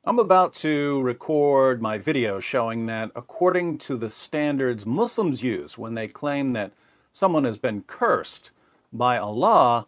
I'm about to record my video showing that according to the standards Muslims use when they claim that someone has been cursed by Allah,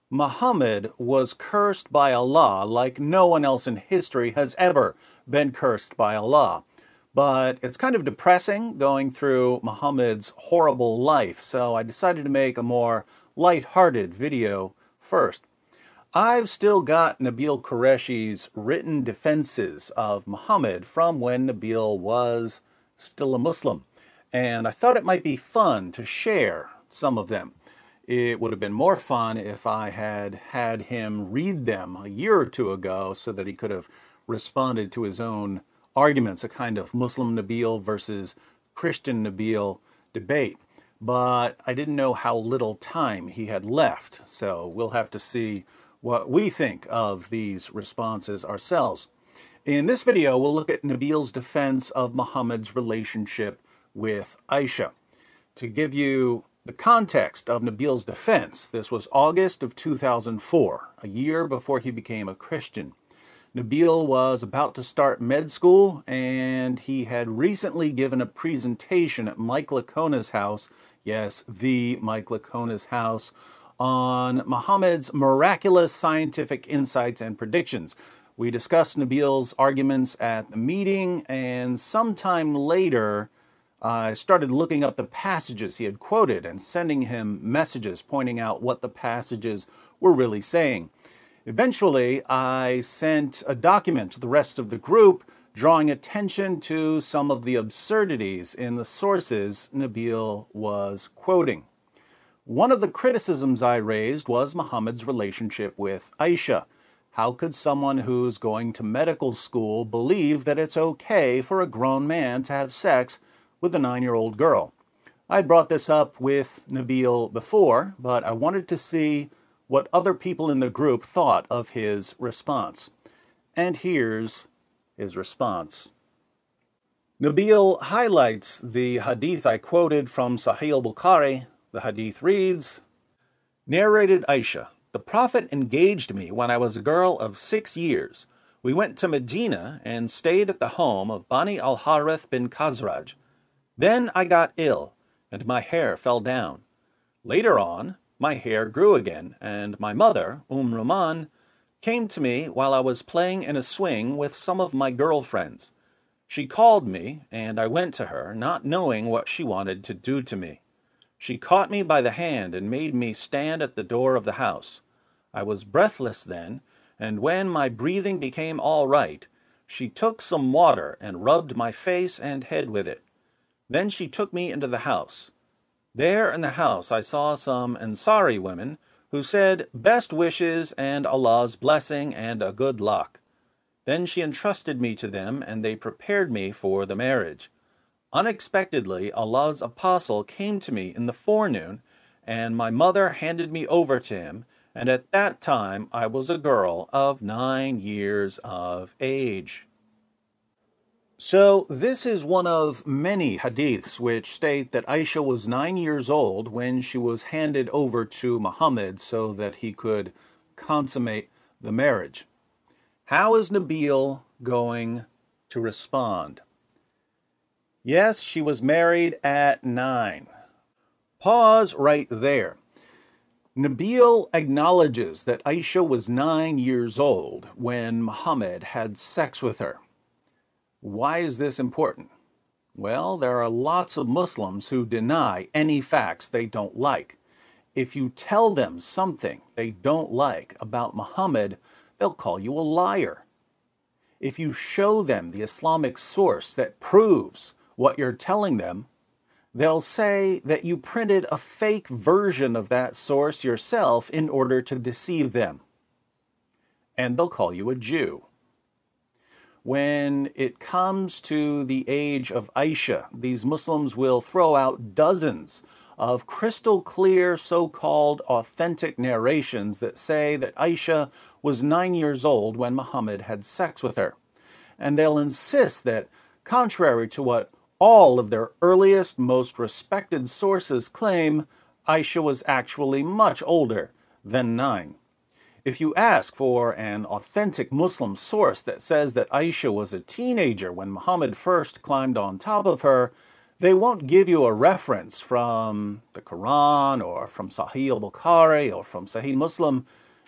Muhammad was cursed by Allah like no one else in history has ever been cursed by Allah. But it's kind of depressing going through Muhammad's horrible life, so I decided to make a more light-hearted video first. I've still got Nabeel Qureshi's written defenses of Muhammad from when Nabeel was still a Muslim, and I thought it might be fun to share some of them. It would have been more fun if I had had him read them a year or two ago so that he could have responded to his own arguments, a kind of Muslim Nabeel versus Christian Nabeel debate. But I didn't know how little time he had left, so we'll have to see what we think of these responses ourselves. In this video, we'll look at Nabeel's defense of Muhammad's relationship with Aisha. To give you the context of Nabeel's defense, this was August of 2004, a year before he became a Christian. Nabeel was about to start med school, and he had recently given a presentation at Mike Licona's house, yes, the Mike Licona's house, on Muhammad's miraculous scientific insights and predictions. We discussed Nabeel's arguments at the meeting, and sometime later, I started looking up the passages he had quoted and sending him messages pointing out what the passages were really saying. Eventually, I sent a document to the rest of the group drawing attention to some of the absurdities in the sources Nabeel was quoting. One of the criticisms I raised was Muhammad's relationship with Aisha. How could someone who's going to medical school believe that it's okay for a grown man to have sex with a 9-year-old girl? I brought this up with Nabeel before, but I wanted to see what other people in the group thought of his response. And here's his response. Nabeel highlights the hadith I quoted from Sahih al-Bukhari. The hadith reads, narrated Aisha, the Prophet engaged me when I was a girl of 6 years. We went to Medina and stayed at the home of Bani al-Harith bin Khazraj. Then I got ill, and my hair fell down. Later on, my hair grew again, and my mother, Roman, came to me while I was playing in a swing with some of my girlfriends. She called me, and I went to her, not knowing what she wanted to do to me. She caught me by the hand and made me stand at the door of the house. I was breathless then, and when my breathing became all right, she took some water and rubbed my face and head with it. Then she took me into the house. There in the house I saw some Ansari women who said, best wishes and Allah's blessing and a good luck. Then she entrusted me to them, and they prepared me for the marriage. Unexpectedly, Allah's apostle came to me in the forenoon, and my mother handed me over to him, and at that time I was a girl of 9 years of age. So this is one of many hadiths which state that Aisha was 9 years old when she was handed over to Muhammad so that he could consummate the marriage. How is Nabeel going to respond? Yes, she was married at 9. Pause right there. Nabeel acknowledges that Aisha was 9 years old when Muhammad had sex with her. Why is this important? Well, there are lots of Muslims who deny any facts they don't like. If you tell them something they don't like about Muhammad, they'll call you a liar. If you show them the Islamic source that proves what you're telling them, they'll say that you printed a fake version of that source yourself in order to deceive them. And they'll call you a Jew. When it comes to the age of Aisha, these Muslims will throw out dozens of crystal clear so-called authentic narrations that say that Aisha was 9 years old when Muhammad had sex with her. And they'll insist that, contrary to what all of their earliest, most respected sources claim, Aisha was actually much older than 9. If you ask for an authentic Muslim source that says that Aisha was a teenager when Muhammad first climbed on top of her, they won't give you a reference from the Quran or from Sahih al-Bukhari or from Sahih Muslim.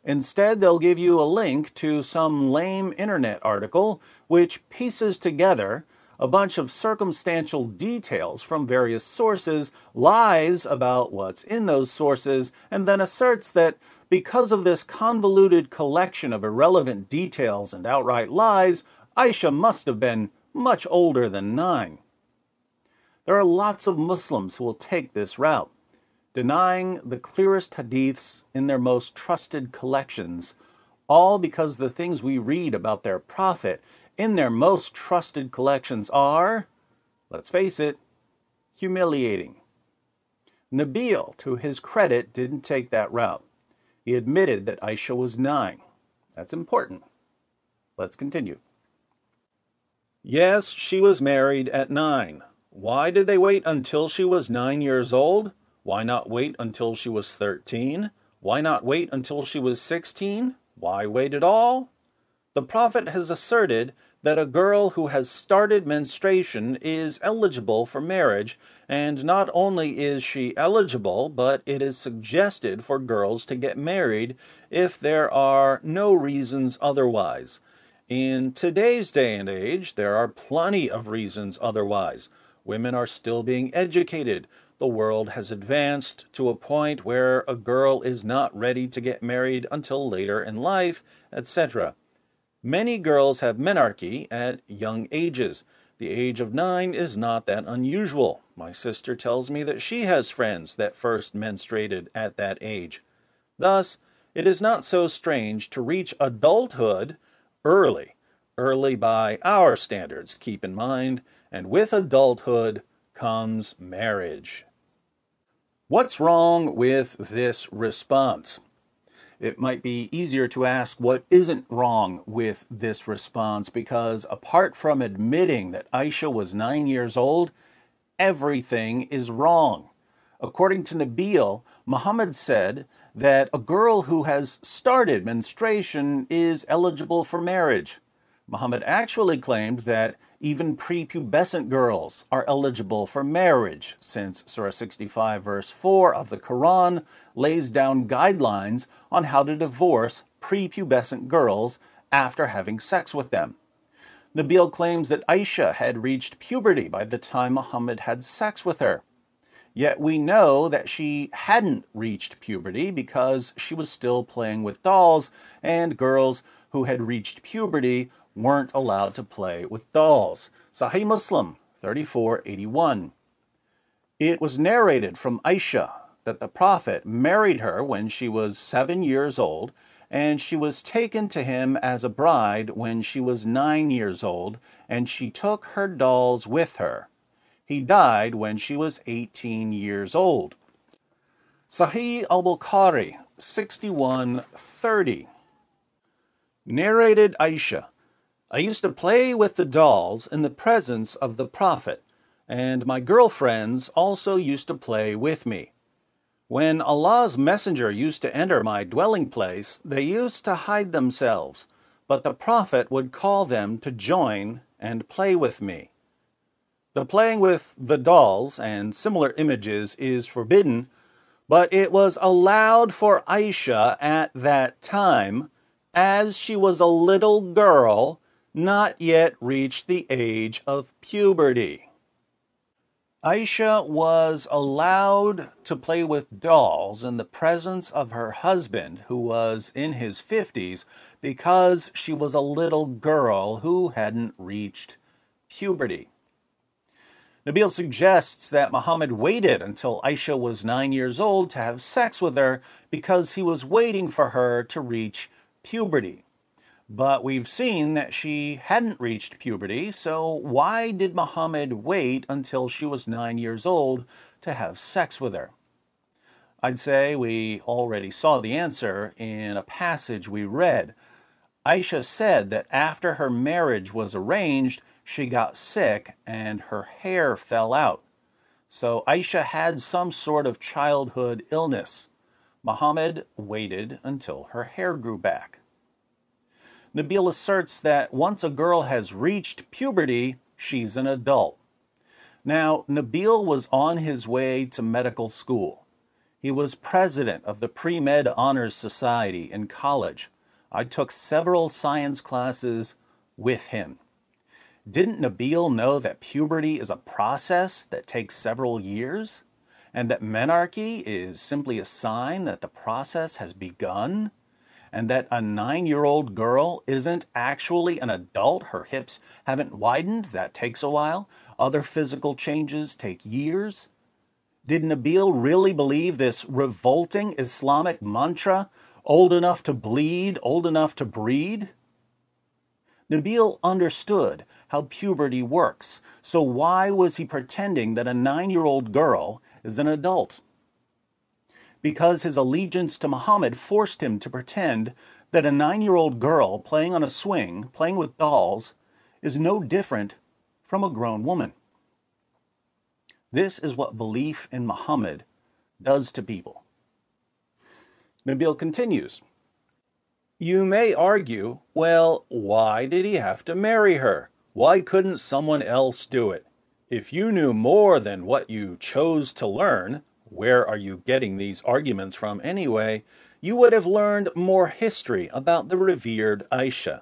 Instead, they'll give you a link to some lame internet article which pieces together a bunch of circumstantial details from various sources, lies about what's in those sources, and then asserts that because of this convoluted collection of irrelevant details and outright lies, Aisha must have been much older than 9. There are lots of Muslims who will take this route, denying the clearest hadiths in their most trusted collections, all because the things we read about their prophet in their most trusted collections are, let's face it, humiliating. Nabeel, to his credit, didn't take that route. He admitted that Aisha was 9. That's important. Let's continue. Yes, she was married at 9. Why did they wait until she was 9 years old? Why not wait until she was 13? Why not wait until she was 16? Why wait at all? The Prophet has asserted that a girl who has started menstruation is eligible for marriage, and not only is she eligible, but it is suggested for girls to get married if there are no reasons otherwise. In today's day and age, there are plenty of reasons otherwise. Women are still being educated. The world has advanced to a point where a girl is not ready to get married until later in life, etc. Many girls have menarche at young ages. The age of 9 is not that unusual. My sister tells me that she has friends that first menstruated at that age. Thus, it is not so strange to reach adulthood early by our standards, keep in mind, and with adulthood comes marriage. What's wrong with this response? It might be easier to ask what isn't wrong with this response, because apart from admitting that Aisha was 9 years old, everything is wrong. According to Nabeel, Muhammad said that a girl who has started menstruation is eligible for marriage. Muhammad actually claimed that even prepubescent girls are eligible for marriage, since Surah 65 verse 4 of the Quran lays down guidelines on how to divorce prepubescent girls after having sex with them. Nabeel claims that Aisha had reached puberty by the time Muhammad had sex with her. Yet we know that she hadn't reached puberty because she was still playing with dolls, and girls who had reached puberty weren't allowed to play with dolls. Sahih Muslim 3481. It was narrated from Aisha that the Prophet married her when she was 7 years old, and she was taken to him as a bride when she was 9 years old, and she took her dolls with her. He died when she was 18 years old. Sahih al-Bukhari 6130. Narrated Aisha, I used to play with the dolls in the presence of the Prophet, and my girlfriends also used to play with me. When Allah's messenger used to enter my dwelling place, they used to hide themselves, but the Prophet would call them to join and play with me. The playing with the dolls and similar images is forbidden, but it was allowed for Aisha at that time, as she was a little girl, not yet reached the age of puberty. Aisha was allowed to play with dolls in the presence of her husband, who was in his 50s, because she was a little girl who hadn't reached puberty. Nabeel suggests that Muhammad waited until Aisha was 9 years old to have sex with her because he was waiting for her to reach puberty. But we've seen that she hadn't reached puberty, so why did Muhammad wait until she was 9 years old to have sex with her? I'd say we already saw the answer in a passage we read. Aisha said that after her marriage was arranged, she got sick and her hair fell out. So Aisha had some sort of childhood illness. Muhammad waited until her hair grew back. Nabeel asserts that once a girl has reached puberty, she's an adult. Now, Nabeel was on his way to medical school. He was president of the Pre-Med Honors Society in college. I took several science classes with him. Didn't Nabeel know that puberty is a process that takes several years? And that menarche is simply a sign that the process has begun? And that a 9-year-old girl isn't actually an adult? Her hips haven't widened? That takes a while. Other physical changes take years. Did Nabeel really believe this revolting Islamic mantra, old enough to bleed, old enough to breed? Nabeel understood how puberty works, so why was he pretending that a 9-year-old girl is an adult? Because his allegiance to Muhammad forced him to pretend that a 9-year-old girl playing on a swing, playing with dolls, is no different from a grown woman. This is what belief in Muhammad does to people. Nabeel continues, "You may argue, well, why did he have to marry her? Why couldn't someone else do it? If you knew more than what you chose to learn, where are you getting these arguments from anyway? You would have learned more history about the revered Aisha.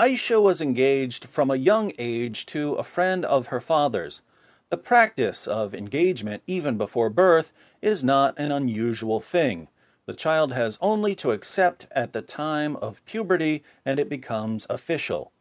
Aisha was engaged from a young age to a friend of her father's. The practice of engagement even before birth is not an unusual thing. The child has only to accept at the time of puberty and it becomes official.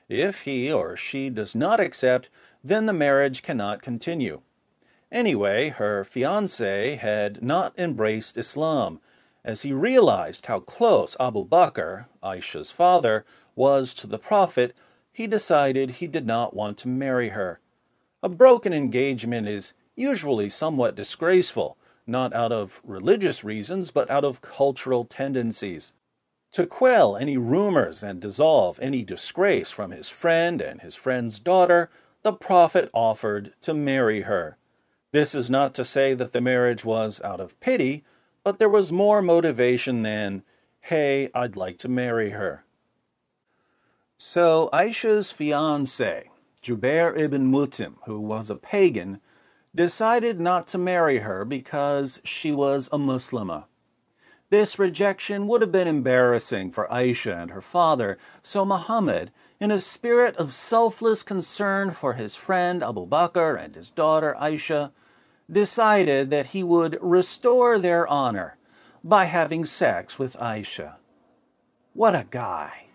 If he or she does not accept, then the marriage cannot continue. Anyway, her fiancé had not embraced Islam. As he realized how close Abu Bakr, Aisha's father, was to the Prophet, he decided he did not want to marry her. A broken engagement is usually somewhat disgraceful, not out of religious reasons, but out of cultural tendencies. To quell any rumors and dissolve any disgrace from his friend and his friend's daughter, the Prophet offered to marry her. This is not to say that the marriage was out of pity, but there was more motivation than, hey, I'd like to marry her. So Aisha's fiancé, Jubair ibn Mut'im, who was a pagan, decided not to marry her because she was a Muslimah. This rejection would have been embarrassing for Aisha and her father, so Muhammad, in a spirit of selfless concern for his friend Abu Bakr and his daughter Aisha, decided that he would restore their honor by having sex with Aisha. What a guy.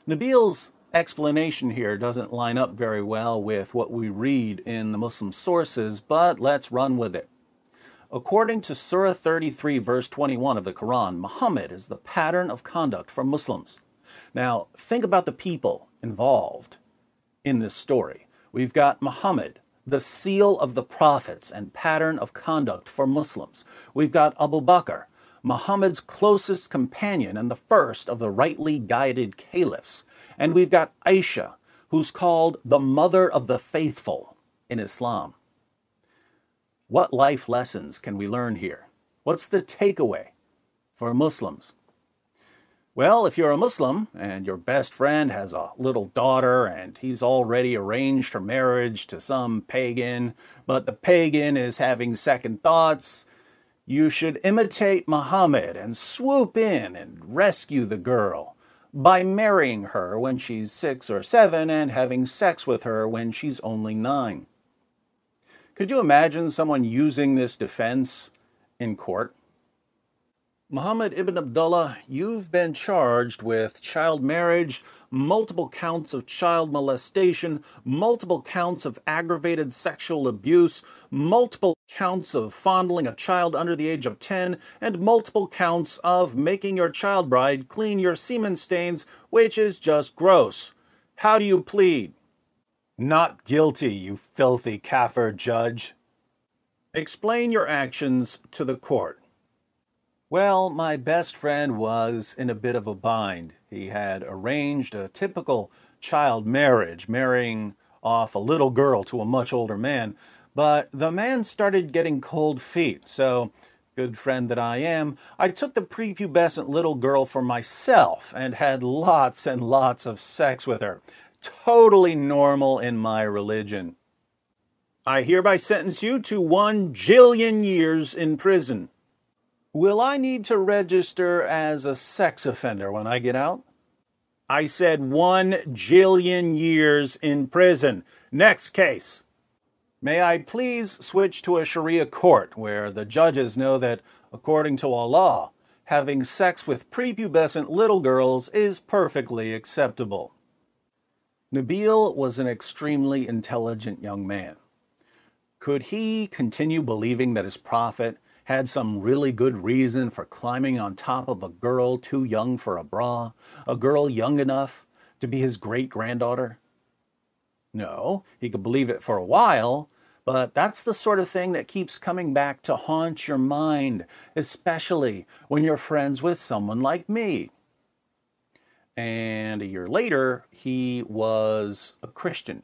Nabeel's explanation here doesn't line up very well with what we read in the Muslim sources, but let's run with it. According to Surah 33, verse 21 of the Quran, Muhammad is the pattern of conduct for Muslims. Now, think about the people involved in this story. We've got Muhammad, the seal of the prophets and pattern of conduct for Muslims. We've got Abu Bakr, Muhammad's closest companion and the first of the rightly guided caliphs. And we've got Aisha, who's called the mother of the faithful in Islam. What life lessons can we learn here? What's the takeaway for Muslims? Well, if you're a Muslim and your best friend has a little daughter and he's already arranged her marriage to some pagan, but the pagan is having second thoughts, you should imitate Muhammad and swoop in and rescue the girl by marrying her when she's 6 or 7 and having sex with her when she's only 9. Could you imagine someone using this defense in court? Muhammad ibn Abdullah, you've been charged with child marriage, multiple counts of child molestation, multiple counts of aggravated sexual abuse, multiple counts of fondling a child under the age of 10, and multiple counts of making your child bride clean your semen stains, which is just gross. How do you plead? Not guilty, you filthy kafir judge. Explain your actions to the court. Well, my best friend was in a bit of a bind. He had arranged a typical child marriage, marrying off a little girl to a much older man, but the man started getting cold feet, so Good friend that I am, I took the prepubescent little girl for myself and had lots and lots of sex with her. Totally normal in my religion. I hereby sentence you to 1 jillion years in prison. Will I need to register as a sex offender when I get out? I said 1 jillion years in prison. Next case. May I please switch to a Sharia court where the judges know that, according to Allah, having sex with prepubescent little girls is perfectly acceptable. Nabeel was an extremely intelligent young man. Could he continue believing that his prophet had some really good reason for climbing on top of a girl too young for a bra, a girl young enough to be his great-granddaughter? No, he could believe it for a while, but that's the sort of thing that keeps coming back to haunt your mind, especially when you're friends with someone like me. And a year later, he was a Christian.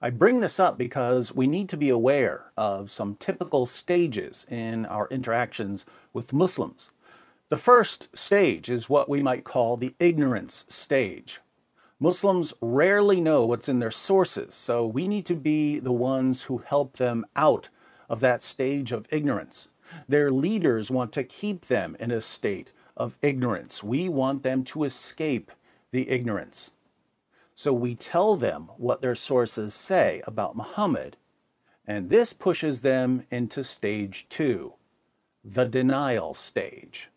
I bring this up because we need to be aware of some typical stages in our interactions with Muslims. The first stage is what we might call the ignorance stage. Muslims rarely know what's in their sources, so we need to be the ones who help them out of that stage of ignorance. Their leaders want to keep them in a state of ignorance. We want them to escape the ignorance. So we tell them what their sources say about Muhammad, and this pushes them into stage 2, the denial stage.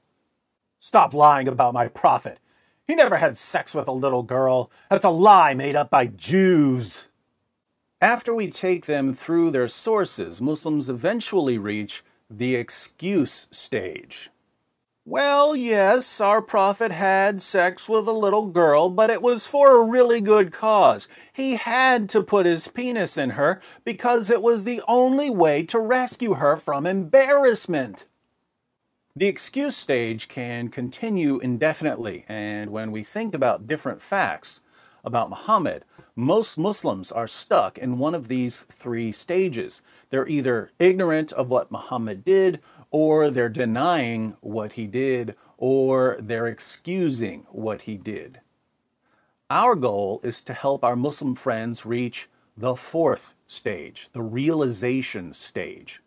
Stop lying about my prophet. He never had sex with a little girl. That's a lie made up by Jews. After we take them through their sources, Muslims eventually reach the excuse stage. Well, yes, our prophet had sex with a little girl, but it was for a really good cause. He had to put his penis in her because it was the only way to rescue her from embarrassment. The excuse stage can continue indefinitely, and when we think about different facts about Muhammad, most Muslims are stuck in one of these 3 stages. They're either ignorant of what Muhammad did, or they're denying what he did, or they're excusing what he did. Our goal is to help our Muslim friends reach the 4th stage, the realization stage.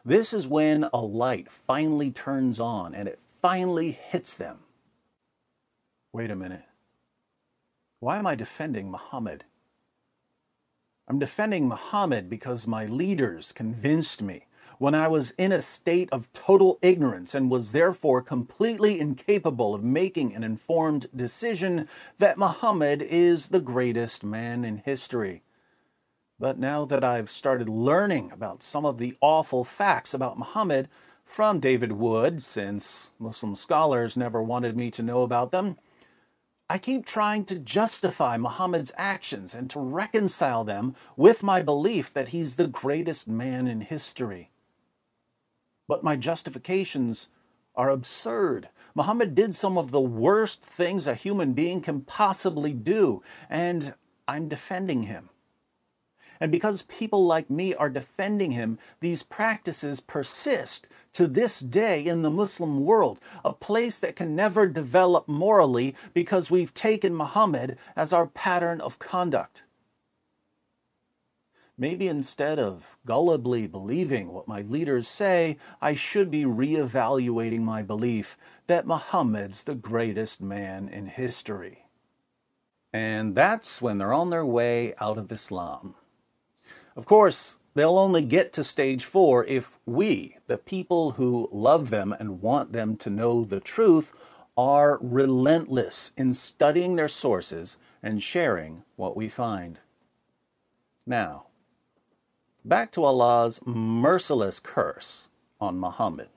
This is when a light finally turns on and it finally hits them. Wait a minute. Why am I defending Muhammad? I'm defending Muhammad because my leaders convinced me when I was in a state of total ignorance and was therefore completely incapable of making an informed decision that Muhammad is the greatest man in history. But now that I've started learning about some of the awful facts about Muhammad from David Wood, since Muslim scholars never wanted me to know about them, I keep trying to justify Muhammad's actions and to reconcile them with my belief that he's the greatest man in history. But my justifications are absurd. Muhammad did some of the worst things a human being can possibly do, and I'm defending him. And because people like me are defending him, these practices persist to this day in the Muslim world, a place that can never develop morally because we've taken Muhammad as our pattern of conduct. Maybe instead of gullibly believing what my leaders say, I should be reevaluating my belief that Muhammad's the greatest man in history. And that's when they're on their way out of Islam. Of course, they'll only get to stage 4 if we, the people who love them and want them to know the truth, are relentless in studying their sources and sharing what we find. Now, back to Allah's merciless curse on Muhammad.